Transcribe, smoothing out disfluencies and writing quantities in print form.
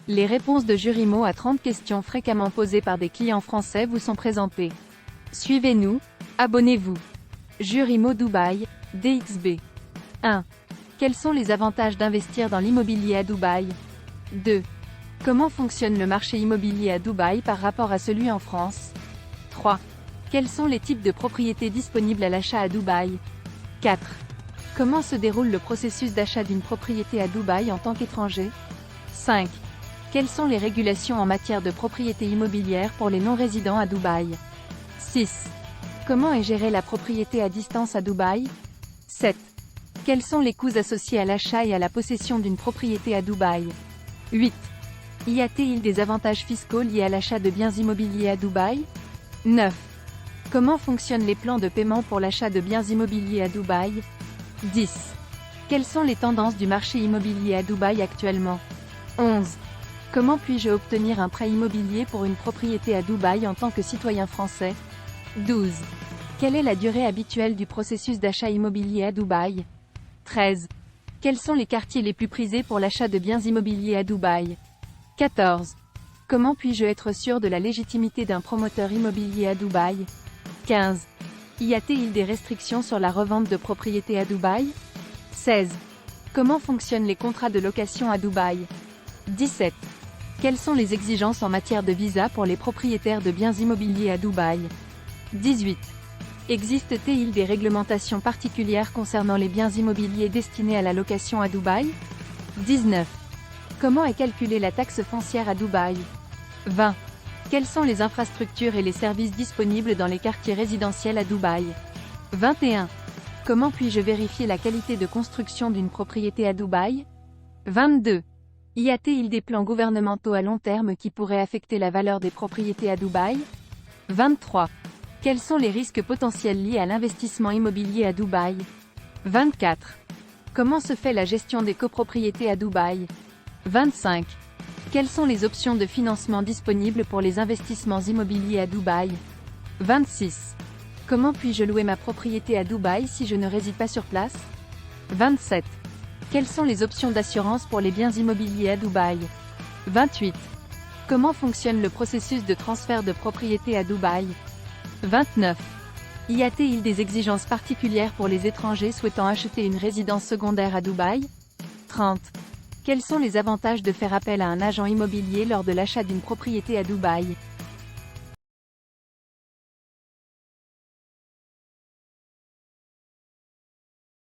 Les réponses de Jurimo à 30 questions fréquemment posées par des clients français vous sont présentées. Suivez-nous, abonnez-vous. Jurimo Dubaï, DXB. 1. Quels sont les avantages d'investir dans l'immobilier à Dubaï? 2. Comment fonctionne le marché immobilier à Dubaï par rapport à celui en France? 3. Quels sont les types de propriétés disponibles à l'achat à Dubaï? 4. Comment se déroule le processus d'achat d'une propriété à Dubaï en tant qu'étranger? 5. Quelles sont les régulations en matière de propriété immobilière pour les non-résidents à Dubaï? 6. Comment est gérée la propriété à distance à Dubaï? 7. Quels sont les coûts associés à l'achat et à la possession d'une propriété à Dubaï? 8. Y a-t-il des avantages fiscaux liés à l'achat de biens immobiliers à Dubaï? 9. Comment fonctionnent les plans de paiement pour l'achat de biens immobiliers à Dubaï? 10. Quelles sont les tendances du marché immobilier à Dubaï actuellement? 11. Comment puis-je obtenir un prêt immobilier pour une propriété à Dubaï en tant que citoyen français? 12. Quelle est la durée habituelle du processus d'achat immobilier à Dubaï? 13. Quels sont les quartiers les plus prisés pour l'achat de biens immobiliers à Dubaï? 14. Comment puis-je être sûr de la légitimité d'un promoteur immobilier à Dubaï? 15. Y a-t-il des restrictions sur la revente de propriétés à Dubaï? 16. Comment fonctionnent les contrats de location à Dubaï? 17. Quelles sont les exigences en matière de visa pour les propriétaires de biens immobiliers à Dubaï? 18. Existe-t-il des réglementations particulières concernant les biens immobiliers destinés à la location à Dubaï? 19. Comment est calculée la taxe foncière à Dubaï? 20. Quelles sont les infrastructures et les services disponibles dans les quartiers résidentiels à Dubaï? 21. Comment puis-je vérifier la qualité de construction d'une propriété à Dubaï? 22. Y a-t-il des plans gouvernementaux à long terme qui pourraient affecter la valeur des propriétés à Dubaï? 23. Quels sont les risques potentiels liés à l'investissement immobilier à Dubaï? 24. Comment se fait la gestion des copropriétés à Dubaï? 25. Quelles sont les options de financement disponibles pour les investissements immobiliers à Dubaï? 26. Comment puis-je louer ma propriété à Dubaï si je ne réside pas sur place? 27. Quelles sont les options d'assurance pour les biens immobiliers à Dubaï? 28. Comment fonctionne le processus de transfert de propriété à Dubaï? 29. Y a-t-il des exigences particulières pour les étrangers souhaitant acheter une résidence secondaire à Dubaï? 30. Quels sont les avantages de faire appel à un agent immobilier lors de l'achat d'une propriété à Dubaï?